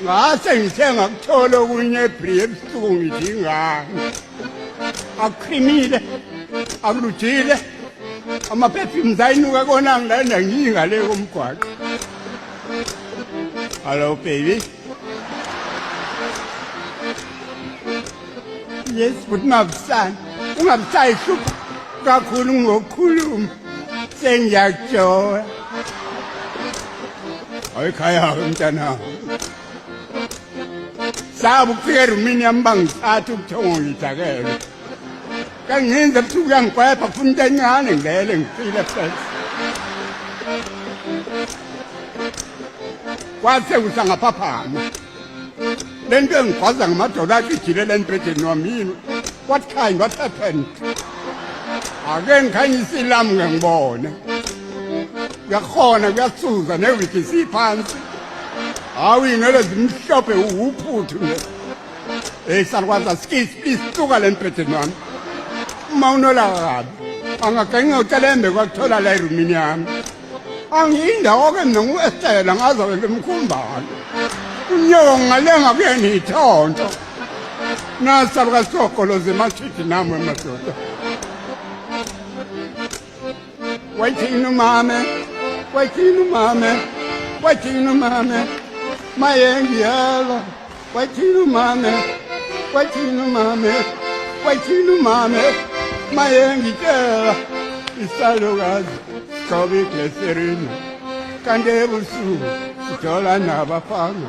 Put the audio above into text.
ngase ngithe ngakuthola okunye ebhri ebusuku ngidingani akuqhinile akulujile ama-perfumes ayinuka kona ngilanda ngiyingale komgwaqo. Hello baby. Yes but ungabusayihlupha kakhulu ngokukhuluma sengiyakujola. Ayikhaya-ke mntanami saba ukufika erumini yami bangithatha ubuthongo ngidakele kangenza ebusuku uyangikwepha funa into encane ngilele ngifile fresh kwasekusa ngaphaphama le nto engigwaza ngamadolo acijile le embhedeni wami yini what happened ake ngikhanyisa ilami ngengibone kuyakhona kuyasuza newiki siphansi hawu iy'nwele zimhlophe uphuthu nje salukwazi sikisi please suka le embhedeni wami uma unola kabi angagenge utelembe kwakuthola la erumini yami angiyindawo-ke mina ngu-Estela ngazawele mkhumbalo unyoko ngalenga kuyena ithonto nasaluka sogoloza emashidi nami emadoda wayithini umame maye ngiyala wayithini umame maye ngitshela isalukazi sigcobe igleserina kanti ebusuku sithola nabafana